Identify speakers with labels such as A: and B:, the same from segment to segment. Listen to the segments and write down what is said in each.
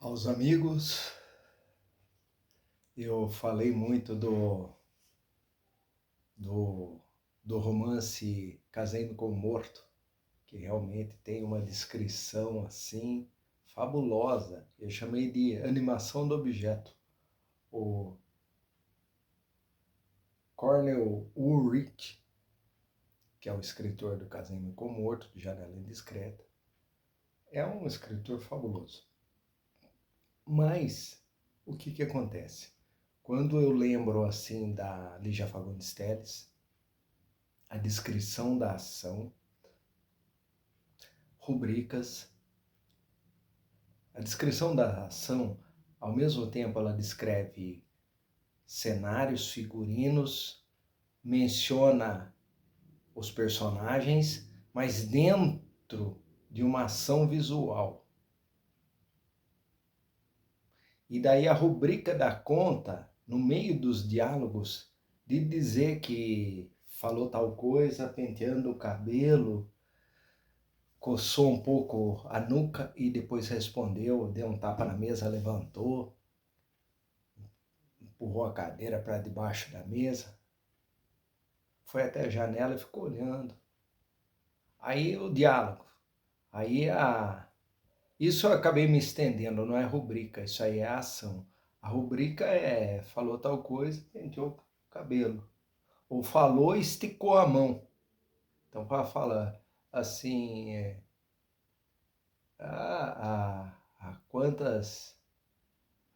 A: Aos amigos, eu falei muito do, do romance Casei-me com o Morto, que realmente tem uma descrição assim fabulosa. Eu chamei de animação do objeto. O Cornel Ulrich, que é o escritor do Casei-me com o Morto, de Janela Indiscreta, é um escritor fabuloso. Mas o que acontece? Quando eu lembro assim da Lígia Fagundes Telles, a descrição da ação, rubricas. A descrição da ação, ao mesmo tempo, ela descreve cenários, figurinos, menciona os personagens, mas dentro de uma ação visual. E daí a rubrica dá conta, no meio dos diálogos, de dizer que falou tal coisa, penteando o cabelo, coçou um pouco a nuca e depois respondeu, deu um tapa na mesa, levantou, empurrou a cadeira para debaixo da mesa, foi até a janela e ficou olhando. Aí o diálogo, aí isso eu acabei me estendendo, não é rubrica, isso aí é ação. A rubrica é falou tal coisa, penteou o cabelo. Ou falou e esticou a mão. Então, para falar assim, quantas,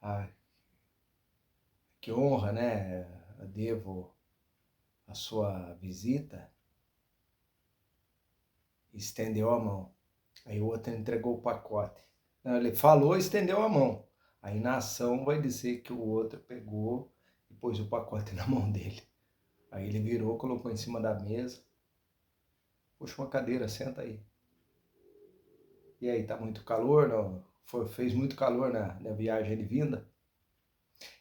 A: a, que honra, né? Eu devo a sua visita, estendeu a mão. Aí o outro entregou o pacote. Não, ele falou e estendeu a mão. Aí na ação vai dizer que o outro pegou e pôs o pacote na mão dele. Aí ele virou, colocou em cima da mesa. Puxa uma cadeira, senta aí. E aí, tá muito calor? Não? Fez muito calor na viagem de vinda?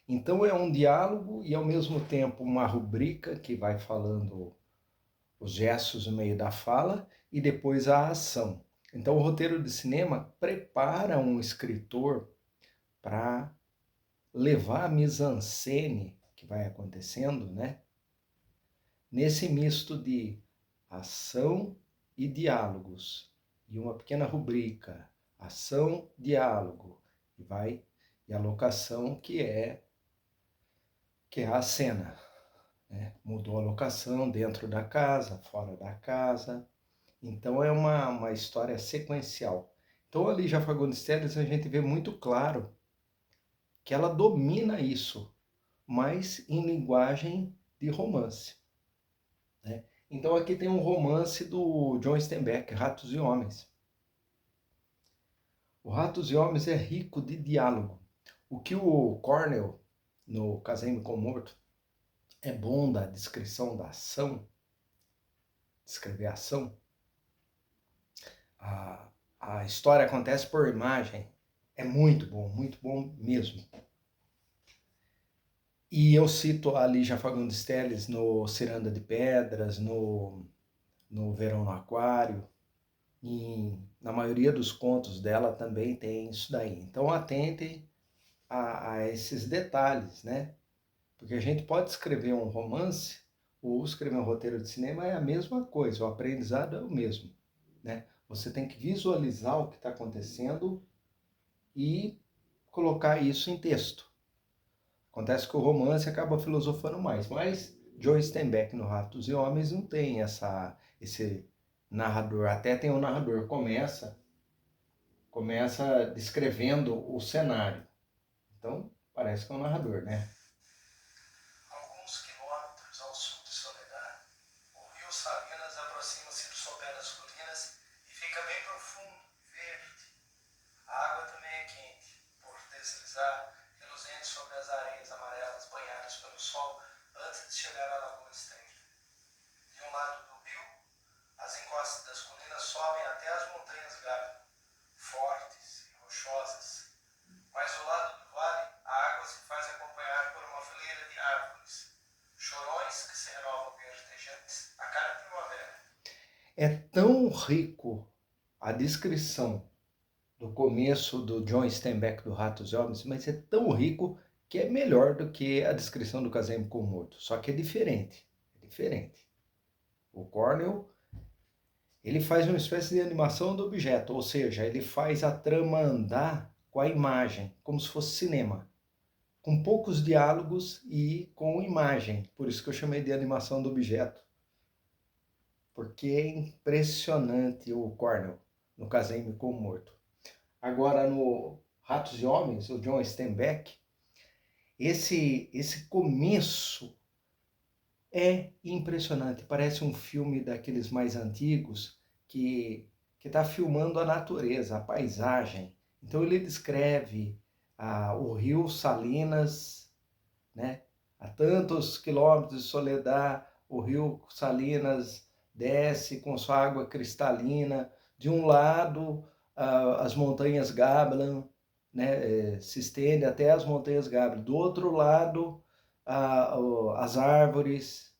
A: Então é um diálogo e ao mesmo tempo uma rubrica que vai falando os gestos no meio da fala e depois a ação. Então o roteiro de cinema prepara um escritor para levar a mise-en-scène que vai acontecendo, né? Nesse misto de ação e diálogos e uma pequena rubrica, ação, diálogo e a locação que é a cena. Né? Mudou a locação dentro da casa, fora da casa. Então é uma história sequencial. Então ali já Fagundes Telles a gente vê muito claro que ela domina isso, mas em linguagem de romance. Né? Então aqui tem um romance do John Steinbeck, Ratos e Homens. O Ratos e Homens é rico de diálogo. O que o Cornell, no Casei-me com o Morto, é bom da descrição da ação, descrever a ação, a história acontece por imagem, é muito bom mesmo. E eu cito a Lígia Fagundes Telles no Ciranda de Pedras, no Verão no Aquário, e na maioria dos contos dela também tem isso daí. Então atentem a esses detalhes, né? Porque a gente pode escrever um romance ou escrever um roteiro de cinema, é a mesma coisa, o aprendizado é o mesmo, né? Você tem que visualizar o que está acontecendo e colocar isso em texto. Acontece que o romance acaba filosofando mais, mas Joe Steinbeck no Ratos e Homens não tem esse narrador. Até tem um narrador, começa descrevendo o cenário. Então, parece que é um narrador, né?
B: Alguns quilômetros ao sul de Soledad, o rio Salinas aproxima-se do sopé das colinas e fica bem profundo, verde. A água também é quente, por deslizar, reluzente sobre as areias amarelas banhadas pelo sol antes de chegar à Lagoa Estreita. De um lado do rio, as encostas das colinas sobem até as montanhas Gávea, fortes e rochosas. Mas do lado do vale, a água se faz acompanhar por uma fileira de árvores, chorões que se renovam verdejantes a cada primavera.
A: É tão rico a descrição do começo do John Steinbeck do Ratos e Homens, mas é tão rico que é melhor do que a descrição do Casamento com o Morto. Só que é diferente. É diferente. O Cornell, ele faz uma espécie de animação do objeto, ou seja, ele faz a trama andar com a imagem, como se fosse cinema, com poucos diálogos e com imagem. Por isso que eu chamei de animação do objeto. Porque é impressionante o Cornell no Casamento com o Morto. Agora, no Ratos e Homens, o John Steinbeck, esse começo é impressionante. Parece um filme daqueles mais antigos que está filmando a natureza, a paisagem. Então ele descreve o rio Salinas, né? A tantos quilômetros de Soledad, o rio Salinas desce com sua água cristalina. De um lado, as montanhas Gablan, né, se estende até as montanhas Gablan. Do outro lado, as árvores,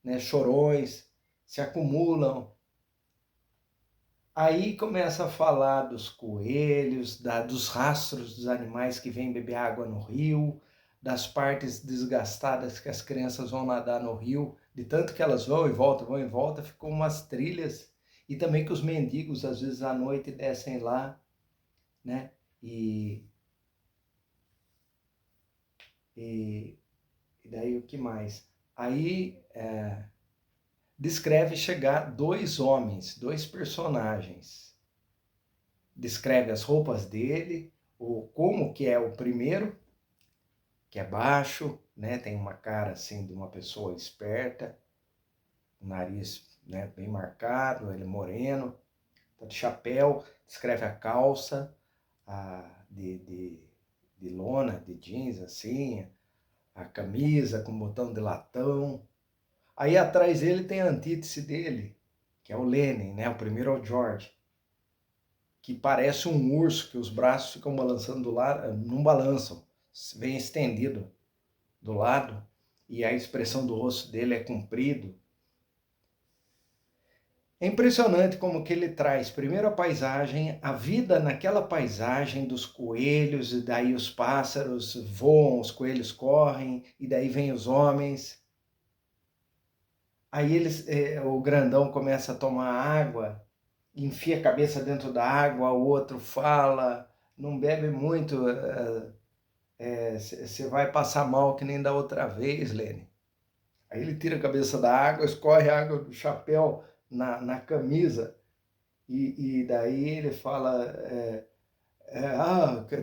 A: né, chorões, se acumulam. Aí começa a falar dos coelhos, dos rastros dos animais que vêm beber água no rio, das partes desgastadas que as crianças vão nadar no rio, de tanto que elas vão e voltam, ficam umas trilhas. E também que os mendigos, às vezes, à noite descem lá, né? E daí o que mais? Aí descreve chegar dois homens, dois personagens. Descreve as roupas dele, como que é o primeiro, que é baixo, né? Tem uma cara assim de uma pessoa esperta, o nariz, né, bem marcado, ele é moreno, tá de chapéu, descreve a calça de lona, de jeans assim, a camisa com botão de latão. Aí atrás dele tem a antítese dele, que é o Lenin, né? O primeiro é o George, que parece um urso, que os braços ficam balançando do lado, não balançam, vem estendido do lado, e a expressão do rosto dele é comprido. É impressionante como que ele traz primeiro a paisagem, a vida naquela paisagem dos coelhos, e daí os pássaros voam, os coelhos correm, e daí vem os homens. Aí o grandão começa a tomar água, enfia a cabeça dentro da água, o outro fala, não bebe muito, você vai passar mal que nem da outra vez, Lene. Aí ele tira a cabeça da água, escorre a água do chapéu na camisa, e daí ele fala,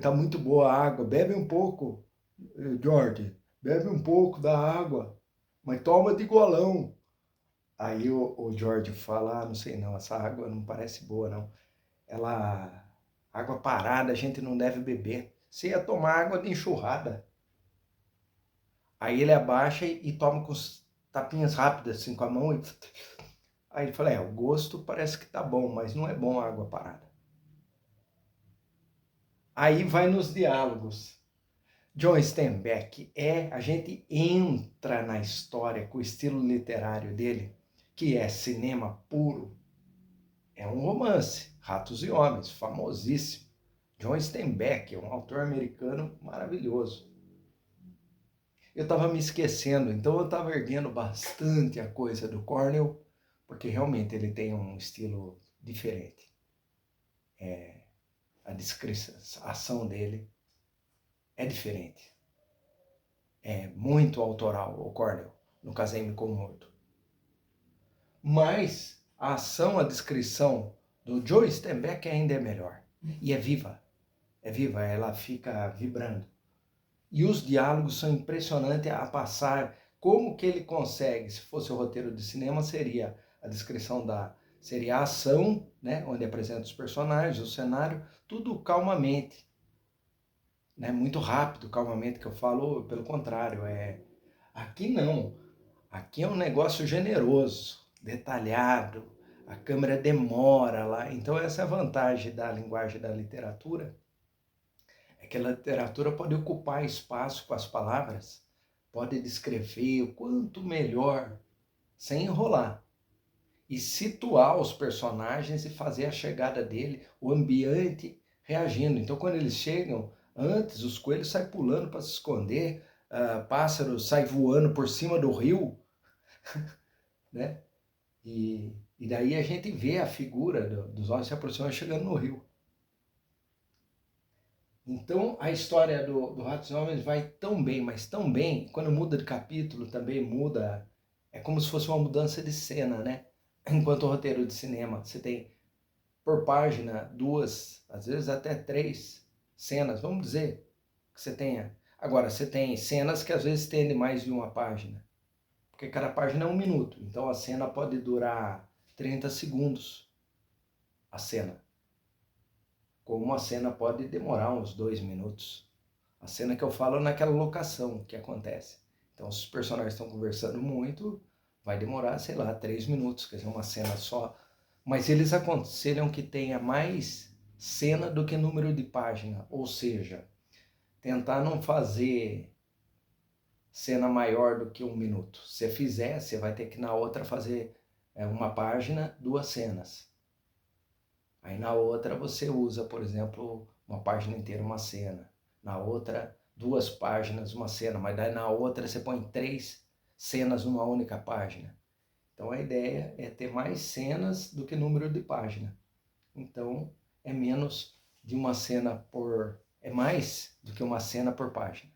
A: tá muito boa a água, bebe um pouco, George, bebe um pouco da água, mas toma de golão. Aí o George fala, não sei não, essa água não parece boa não. Água parada a gente não deve beber. Você ia tomar água de enxurrada. Aí ele abaixa e toma com os tapinhas rápidas, assim, com a mão. Aí ele fala, o gosto parece que tá bom, mas não é bom a água parada. Aí vai nos diálogos. John Steinbeck a gente entra na história com o estilo literário dele, que é cinema puro. É um romance, Ratos e Homens, famosíssimo. John Steinbeck é um autor americano maravilhoso. Eu estava me esquecendo, então eu estava erguendo bastante a coisa do Cornell, porque realmente ele tem um estilo diferente. A descrição, a ação dele é diferente. É muito autoral o Cornell, no Casamento com o Morto. Mas a ação, a descrição do Joe Steinbeck ainda é melhor. E é viva, ela fica vibrando. E os diálogos são impressionantes a passar. Como que ele consegue, se fosse o roteiro de cinema, seria a descrição seria a ação, né, onde apresenta os personagens, o cenário, tudo calmamente. Né, muito rápido, calmamente, que eu falo, pelo contrário. Aqui não. Aqui é um negócio generoso, detalhado, a câmera demora lá. Então essa é a vantagem da linguagem da literatura, é que a literatura pode ocupar espaço com as palavras, pode descrever o quanto melhor, sem enrolar, e situar os personagens e fazer a chegada dele, o ambiente reagindo. Então, quando eles chegam, antes os coelhos saem pulando para se esconder, pássaros saem voando por cima do rio, né? E daí a gente vê a figura dos homens se aproximando chegando no rio. Então a história do Ratos e Homens vai tão bem, mas tão bem, quando muda de capítulo também muda, é como se fosse uma mudança de cena, né? Enquanto o roteiro de cinema, você tem por página 2, às vezes até 3 cenas, vamos dizer que você tenha. Agora, você tem cenas que às vezes tendem mais de uma página, porque cada página é 1 minuto, então a cena pode durar 30 segundos, a cena. Como uma cena pode demorar uns 2 minutos. A cena que eu falo é naquela locação que acontece. Então, se os personagens estão conversando muito, vai demorar, sei lá, 3 minutos, quer dizer, uma cena só. Mas eles aconselham que tenha mais cena do que número de página, ou seja, tentar não fazer cena maior do que 1 minuto. Se fizer, você vai ter que na outra fazer uma página, 2 cenas. Aí na outra você usa, por exemplo, uma página inteira uma cena. Na outra, 2 páginas uma cena. Mas daí na outra você põe 3 cenas numa única página. Então a ideia é ter mais cenas do que número de página. Então é menos de uma cena por... é mais do que uma cena por página.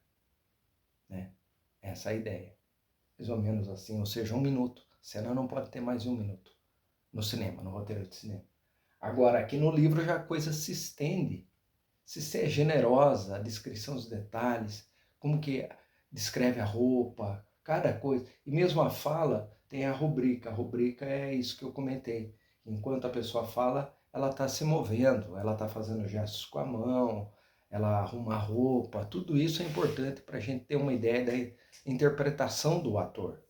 A: Né? Essa é a ideia. Mais ou menos assim, ou seja, 1 minuto. Cena não pode ter mais de 1 minuto. No cinema, no roteiro de cinema. Agora, aqui no livro já a coisa se estende. Se você é generosa, a descrição dos detalhes, como que descreve a roupa, cada coisa. E mesmo a fala tem a rubrica. A rubrica é isso que eu comentei. Enquanto a pessoa fala, ela está se movendo, ela está fazendo gestos com a mão, ela arruma a roupa. Tudo isso é importante para a gente ter uma ideia da interpretação do ator.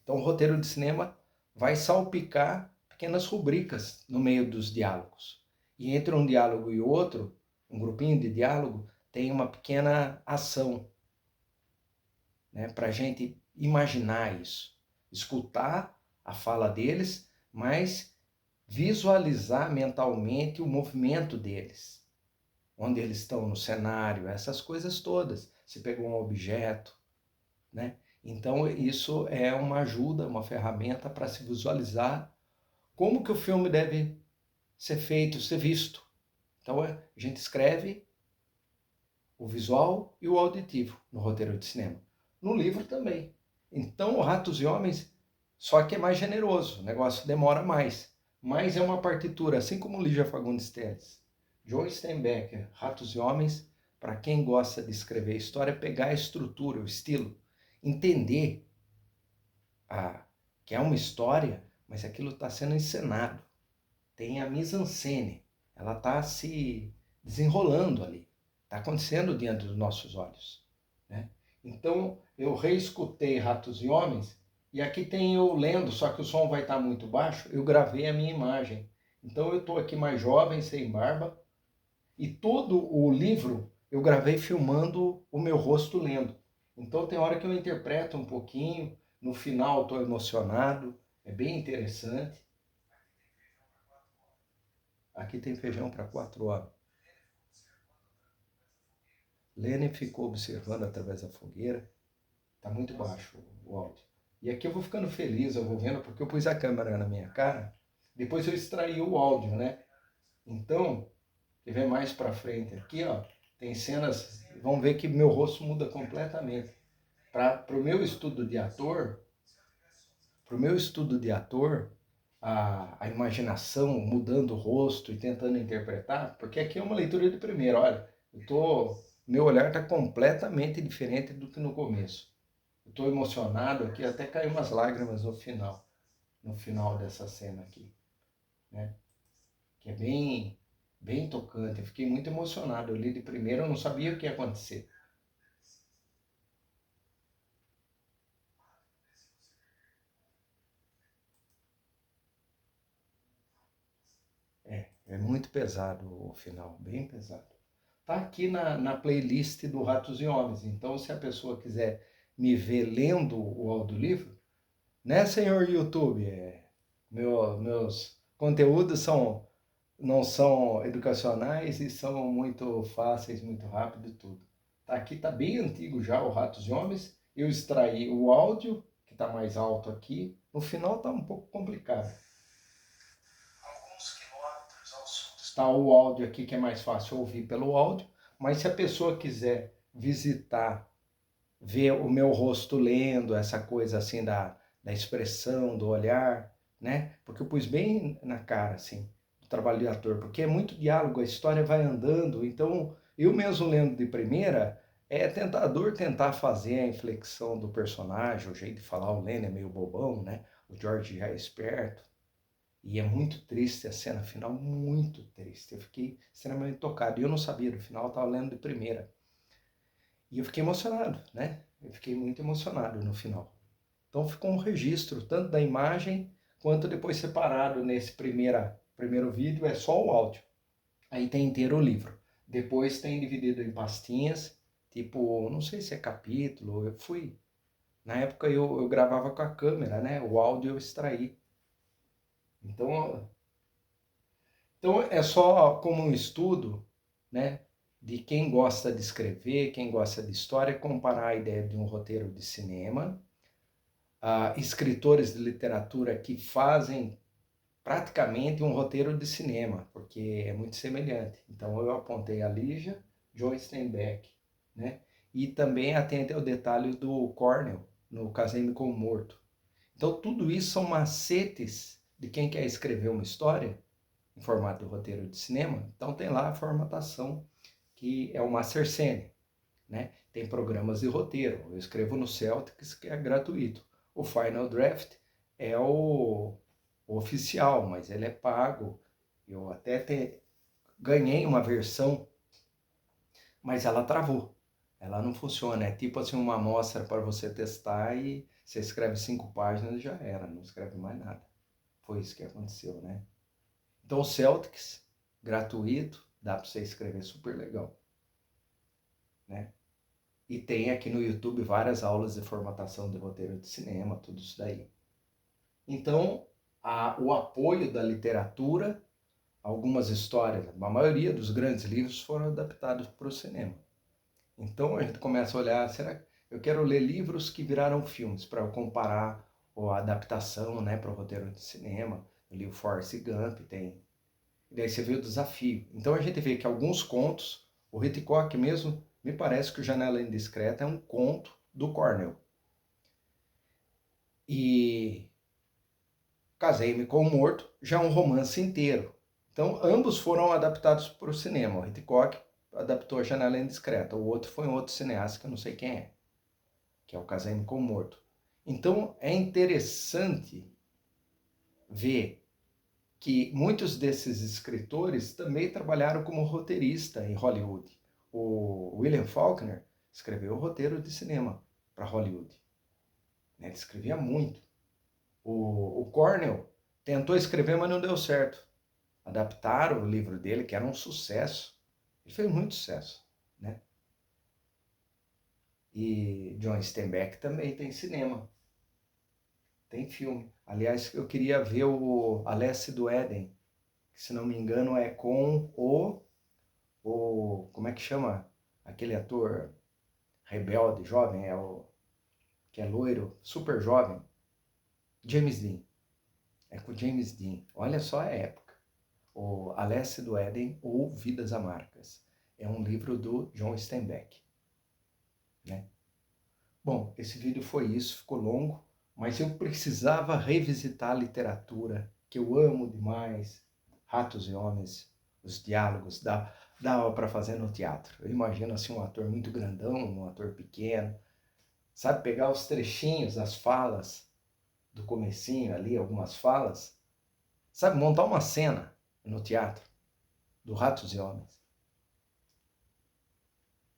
A: Então, o roteiro de cinema vai salpicar pequenas rubricas no meio dos diálogos. E entre um diálogo e outro, um grupinho de diálogo, tem uma pequena ação, né, para a gente imaginar isso. Escutar a fala deles, mas visualizar mentalmente o movimento deles. Onde eles estão no cenário, essas coisas todas. Se pegou um objeto, né? Então isso é uma ajuda, uma ferramenta para se visualizar como que o filme deve ser feito, ser visto. Então a gente escreve o visual e o auditivo no roteiro de cinema. No livro também. Então o Ratos e Homens, só que é mais generoso, o negócio demora mais. Mas é uma partitura, assim como Lígia Fagundes Telles. Joe Steinbecker, Ratos e Homens, para quem gosta de escrever história, pegar a estrutura, o estilo, entender que é uma história, mas aquilo está sendo encenado. Tem a mise-en-scène, ela está se desenrolando ali, está acontecendo diante dos nossos olhos. Né? Então, eu reescutei Ratos e Homens, e aqui tem eu lendo, só que o som vai estar muito baixo, eu gravei a minha imagem. Então, eu estou aqui mais jovem, sem barba, e todo o livro eu gravei filmando o meu rosto lendo. Então, tem hora que eu interpreto um pouquinho, no final estou emocionado, é bem interessante. Aqui tem feijão para 4 horas. Lênin ficou observando através da fogueira. Está muito baixo o áudio. E aqui eu vou ficando feliz, eu vou vendo, porque eu pus a câmera na minha cara. Depois eu extraí o áudio, né? Então, se ver mais para frente aqui, ó, tem cenas, vão ver que meu rosto muda completamente. Para o meu estudo de ator, a imaginação mudando o rosto e tentando interpretar, porque aqui é uma leitura de primeira, olha, meu olhar está completamente diferente do que no começo. Eu estou emocionado aqui, até caiu umas lágrimas no final dessa cena aqui, né? Que é bem, bem tocante, eu fiquei muito emocionado, eu li de primeira, eu não sabia o que ia acontecer. É muito pesado o final, bem pesado. Tá aqui na playlist do Ratos e Homens. Então, se a pessoa quiser me ver lendo o audiolivro, né, senhor YouTube? Meus conteúdos são não são educacionais e são muito fáceis, muito rápido e tudo. Aqui está bem antigo já o Ratos e Homens. Eu extraí o áudio, que está mais alto aqui. No final está um pouco complicado.
B: Alguns quilômetros ao sul.
A: Está o áudio aqui que é mais fácil ouvir pelo áudio, mas se a pessoa quiser visitar, ver o meu rosto lendo, essa coisa assim da expressão, do olhar, né? Porque eu pus bem na cara, assim, o trabalho de ator, porque é muito diálogo, a história vai andando, então eu mesmo lendo de primeira, é tentador tentar fazer a inflexão do personagem, o jeito de falar, o Lenny é meio bobão, né? O George já é esperto, e é muito triste a cena final, muito triste. Eu fiquei extremamente tocado. E eu não sabia do final, eu estava lendo de primeira. E eu fiquei emocionado, né? Eu fiquei muito emocionado no final. Então ficou um registro, tanto da imagem, quanto depois separado nesse primeiro vídeo, é só o áudio. Aí tem inteiro o livro. Depois tem dividido em pastinhas, tipo, não sei se é capítulo, eu fui. Na época eu gravava com a câmera, né? O áudio eu extraí. Então Então é só como um estudo, né, de quem gosta de escrever, quem gosta de história, comparar a ideia de um roteiro de cinema, escritores de literatura que fazem praticamente um roteiro de cinema, porque é muito semelhante. Então eu apontei a Lígia, Joe Steinbeck, né? E também atente ao detalhe do Cornell, no Casei-me com o Morto. Então tudo isso são macetes de quem quer escrever uma história em formato de roteiro de cinema, então tem lá a formatação que é o Mastercene, né? Tem programas de roteiro, eu escrevo no Celtics que é gratuito. O Final Draft é o oficial, mas ele é pago. Eu até ganhei uma versão, mas ela travou. Ela não funciona, é tipo assim uma amostra para você testar e você escreve 5 páginas e já era, não escreve mais nada. Foi isso que aconteceu, né? Então, o Celtics, gratuito, dá para você escrever super legal, né? E tem aqui no YouTube várias aulas de formatação de roteiro de cinema, tudo isso daí. Então, o apoio da literatura, algumas histórias, a maioria dos grandes livros foram adaptados para o cinema. Então, a gente começa a olhar, será que eu quero ler livros que viraram filmes, para eu comparar a adaptação, né, para o roteiro de cinema. Eu li o Forrest Gump, tem. E daí você vê o desafio. Então a gente vê que alguns contos, o Hitchcock mesmo, me parece que o Janela Indiscreta é um conto do Cornell. E Casei-me com o Morto já é um romance inteiro. Então ambos foram adaptados para o cinema. O Hitchcock adaptou a Janela Indiscreta, o outro foi um outro cineasta que eu não sei quem é, que é o Casei-me com o Morto. Então é interessante ver que muitos desses escritores também trabalharam como roteirista em Hollywood. O William Faulkner escreveu o roteiro de cinema para Hollywood. Ele escrevia muito. O Cornell tentou escrever, mas não deu certo. Adaptaram o livro dele, que era um sucesso. Ele fez muito sucesso, né? E John Steinbeck também tem cinema, tem filme. Aliás, eu queria ver o A Leste do Éden, que se não me engano é com como é que chama aquele ator rebelde, jovem, que é loiro, super jovem, James Dean. É com James Dean. Olha só a época. O Alesse do Éden ou Vidas Amargas. É um livro do John Steinbeck, né? Bom, esse vídeo foi isso, ficou longo, mas eu precisava revisitar a literatura, que eu amo demais, Ratos e Homens, os diálogos, dava para fazer no teatro. Eu imagino assim um ator muito grandão, um ator pequeno, sabe, pegar os trechinhos, as falas do comecinho ali, algumas falas, sabe, montar uma cena no teatro do Ratos e Homens.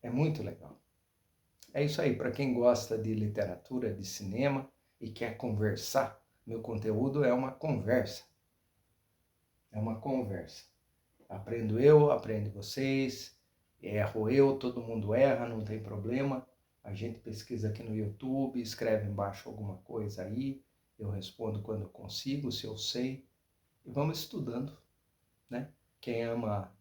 A: É muito legal. É isso aí, para quem gosta de literatura, de cinema e quer conversar, meu conteúdo é uma conversa. É uma conversa. Aprendo eu, aprende vocês, erro eu, todo mundo erra, não tem problema. A gente pesquisa aqui no YouTube, escreve embaixo alguma coisa aí, eu respondo quando eu consigo, se eu sei, e vamos estudando, né? quem ama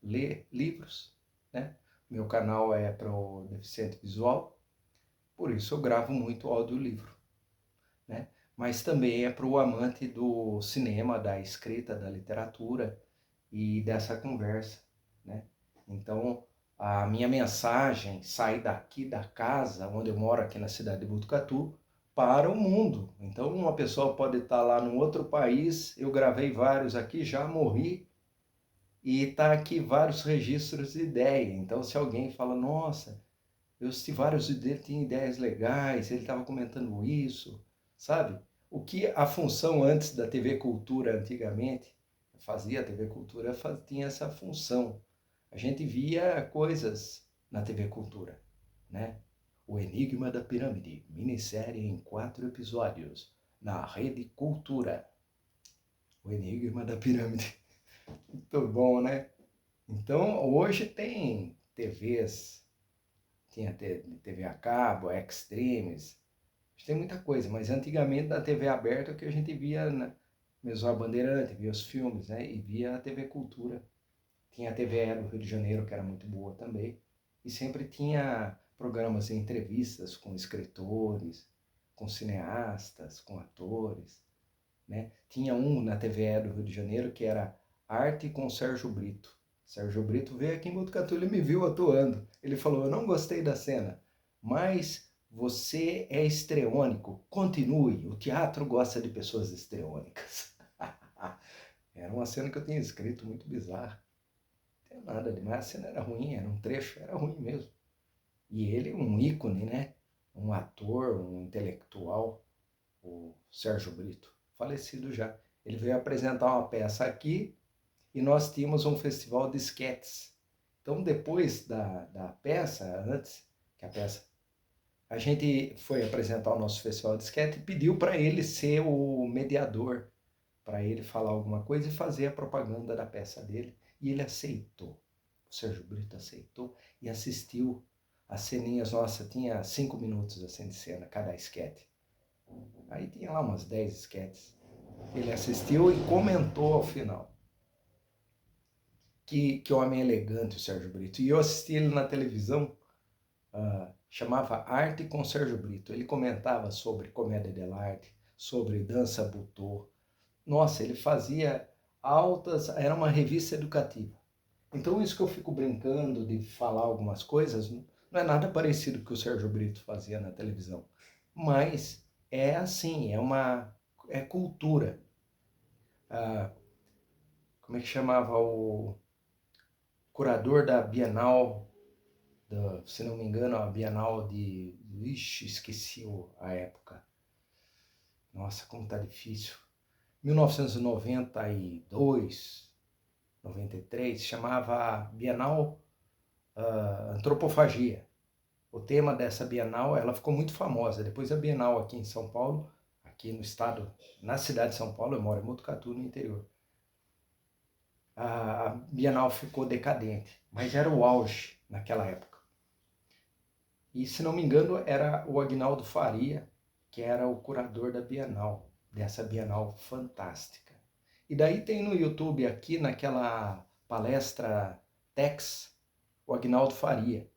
A: ler livros, né? Meu canal é para o deficiente visual, por isso eu gravo muito audiolivro, né? Mas também é para o amante do cinema, da escrita, da literatura e dessa conversa, né? Então, a minha mensagem sai daqui da casa, onde eu moro aqui na cidade de Botucatu, para o mundo. Então, uma pessoa pode estar lá num outro país, eu gravei vários aqui, já morri, e está aqui vários registros de ideia. Então, se alguém fala, nossa, eu assisti vários dele, tinha ideias legais, ele estava comentando isso, sabe? O que a função antes da TV Cultura, antigamente, fazia a TV Cultura, tinha essa função. A gente via coisas na TV Cultura, né? O Enigma da Pirâmide, minissérie em 4 episódios, na Rede Cultura. O Enigma da Pirâmide. Muito bom, né? Então, hoje tem TVs, tinha TV a cabo, Extremes, tem muita coisa, mas antigamente na TV aberta que a gente via, mesmo a Bandeirante, via os filmes, né? E via a TV Cultura. Tinha a TVE do Rio de Janeiro, que era muito boa também. E sempre tinha programas e entrevistas com escritores, com cineastas, com atores, né? Tinha um na TVE do Rio de Janeiro que era Arte com Sérgio Brito. Sérgio Brito veio aqui em Botucatu, ele me viu atuando. Ele falou, eu não gostei da cena, mas você é estreônico, continue, o teatro gosta de pessoas estreônicas. Era uma cena que eu tinha escrito, muito bizarra. Não tem nada demais, a cena era ruim, era um trecho, era ruim mesmo. E ele, um ícone, né? Um ator, um intelectual, o Sérgio Brito, falecido já. Ele veio apresentar uma peça aqui e nós tínhamos um festival de esquetes. Então, depois da peça, antes que a peça, a gente foi apresentar o nosso festival de esquete e pediu para ele ser o mediador, para ele falar alguma coisa e fazer a propaganda da peça dele. E ele aceitou. O Sérgio Brito aceitou e assistiu as ceninhas. Nossa, tinha 5 minutos assim de cena, cada esquete. Aí tinha lá umas 10 esquetes. Ele assistiu e comentou ao final. Que homem elegante o Sérgio Brito. E eu assisti ele na televisão, chamava Arte com Sérgio Brito. Ele comentava sobre comédia dell'arte, sobre dança butô. Nossa, ele fazia altas... Era uma revista educativa. Então isso que eu fico brincando de falar algumas coisas, não é nada parecido com o que o Sérgio Brito fazia na televisão. Mas é assim, é cultura. Como é que chamava o curador da Bienal, se não me engano, a Bienal de... Ixi, esqueci a época. Nossa, como tá difícil. 1992, 93, chamava Bienal Antropofagia. O tema dessa Bienal, ela ficou muito famosa. Depois a Bienal aqui em São Paulo, aqui no estado, na cidade de São Paulo, eu moro em Botucatu, no interior. A Bienal ficou decadente, mas era o auge naquela época. E, se não me engano, era o Aguinaldo Faria, que era o curador da Bienal, dessa Bienal fantástica. E daí tem no YouTube, aqui naquela palestra Tex, o Aguinaldo Faria.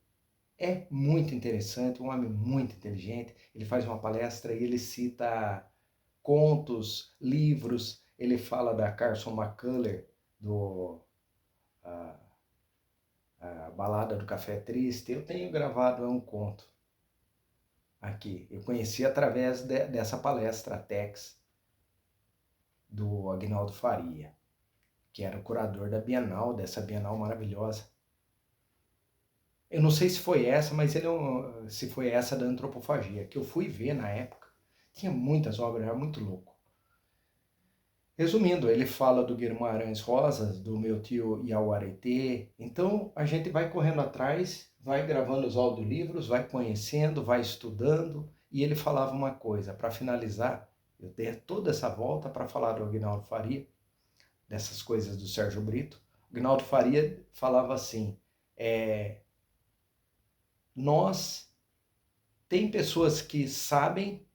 A: É muito interessante, um homem muito inteligente. Ele faz uma palestra e ele cita contos, livros. Ele fala da Carson McCullers, do a Balada do Café Triste. Eu tenho gravado um conto aqui. Eu conheci através dessa palestra Tex do Aguinaldo Faria, que era o curador da Bienal, dessa Bienal maravilhosa. Eu não sei se foi essa, mas se foi essa da antropofagia, que eu fui ver na época. Tinha muitas obras, era muito louco. Resumindo, ele fala do Guimarães Rosas, do meu tio Iauaretê. Então a gente vai correndo atrás, vai gravando os audiolivros, vai conhecendo, vai estudando. E ele falava uma coisa, para finalizar, eu tenho toda essa volta para falar do Aguinaldo Faria, dessas coisas do Sérgio Brito. O Aguinaldo Faria falava assim, tem pessoas que sabem,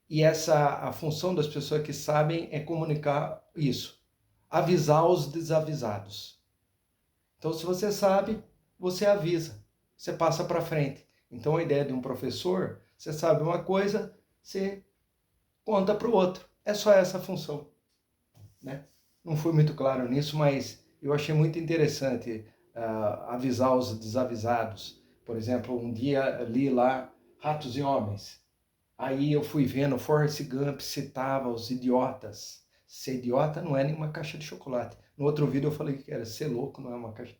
A: e a função das pessoas que sabem é comunicar isso. avisar os desavisados. Então, se você sabe, você avisa, você passa para frente. Então, a ideia de um professor, você sabe uma coisa, você conta para o outro. É só essa a função, né? Não fui muito claro nisso, mas eu achei muito interessante avisar os desavisados. Por exemplo, um dia li lá Ratos e Homens. Aí eu fui vendo, Forrest Gump citava os idiotas. Ser idiota não é nenhuma caixa de chocolate. No outro vídeo eu falei que era ser louco, não é uma caixa.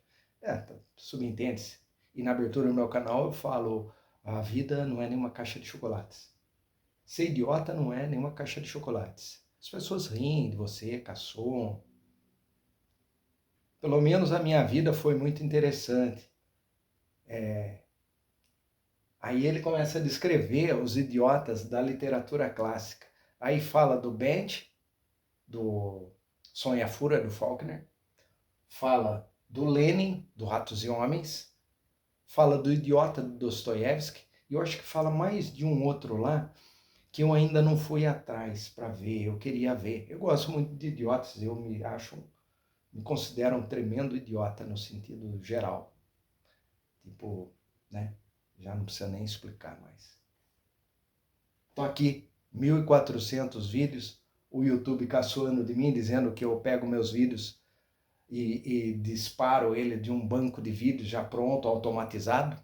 A: Subentende-se. E na abertura do meu canal eu falo, a vida não é nenhuma caixa de chocolates. Ser idiota não é nenhuma caixa de chocolates. As pessoas riem de você, caçoam. Pelo menos a minha vida foi muito interessante. Aí ele começa a descrever os idiotas da literatura clássica. Aí fala do Bench, do Sonha Fúria, do Faulkner. Fala do Lenin, do Ratos e Homens. Fala do Idiota, do Dostoiévski. E eu acho que fala mais de um outro lá, que eu ainda não fui atrás para ver, eu queria ver. Eu gosto muito de idiotas, eu me considero um tremendo idiota no sentido geral. Tipo, né? Já não precisa nem explicar mais. Tô aqui, 1.400 vídeos, o YouTube caçoando de mim, dizendo que eu pego meus vídeos e disparo ele de um banco de vídeos já pronto, automatizado.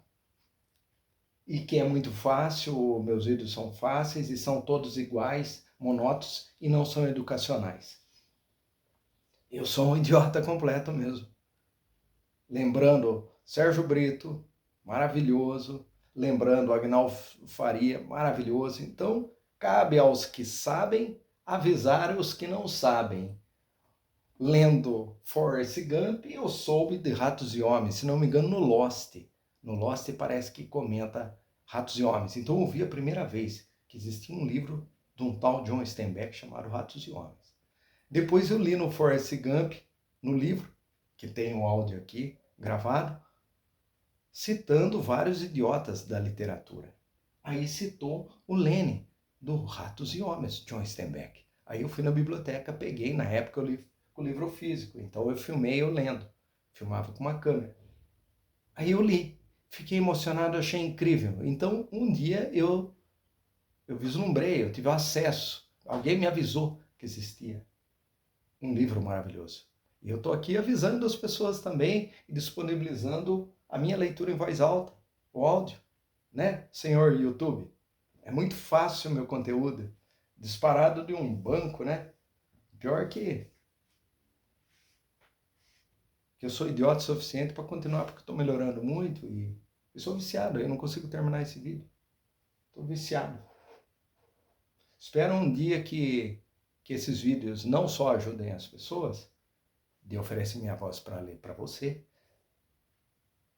A: E que é muito fácil, meus vídeos são fáceis e são todos iguais, monótonos e não são educacionais. Eu sou um idiota completo mesmo. Lembrando Sérgio Brito, maravilhoso. Lembrando Agnaldo Faria, maravilhoso. Então, cabe aos que sabem avisar os que não sabem. Lendo Forrest Gump, eu soube de Ratos e Homens, se não me engano, no Lost. No Lost parece que comenta Ratos e Homens. Então eu vi a primeira vez que existia um livro de um tal John Steinbeck chamado Ratos e Homens. Depois eu li no Forrest Gump, no livro, que tem um áudio aqui gravado, citando vários idiotas da literatura. Aí citou o Lenin, do Ratos e Homens, John Steinbeck. Aí eu fui na biblioteca, peguei, na época eu li o livro físico, então eu filmei eu lendo, filmava com uma câmera. Aí eu li, fiquei emocionado, achei incrível. Então um dia eu vislumbrei, eu tive acesso, alguém me avisou que existia um livro maravilhoso. E eu estou aqui avisando as pessoas também e disponibilizando a minha leitura em voz alta, o áudio, né, senhor YouTube? É muito fácil o meu conteúdo, disparado de um banco, né? Pior que eu sou idiota o suficiente para continuar, porque estou melhorando muito e eu sou viciado, eu não consigo terminar esse vídeo. Estou viciado. Espero um dia que esses vídeos não só ajudem as pessoas, de oferecer minha voz para ler para você,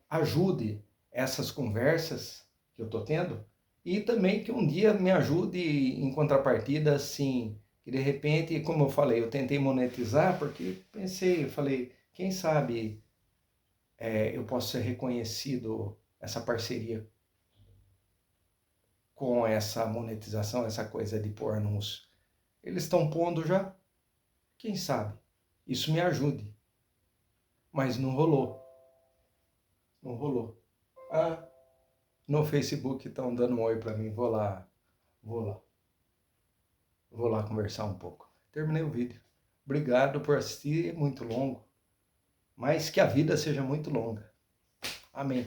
A: ajude essas conversas que eu estou tendo e também que um dia me ajude em contrapartida, assim, que de repente, como eu falei, eu tentei monetizar porque pensei, eu falei, quem sabe eu posso ser reconhecido, essa parceria com essa monetização, essa coisa de pôr anúncio. Eles estão pondo já, quem sabe, isso me ajude. Mas não rolou. Não rolou. No Facebook estão dando um oi para mim, vou lá conversar um pouco. Terminei o vídeo. Obrigado por assistir, é muito longo. Mas que a vida seja muito longa. Amém.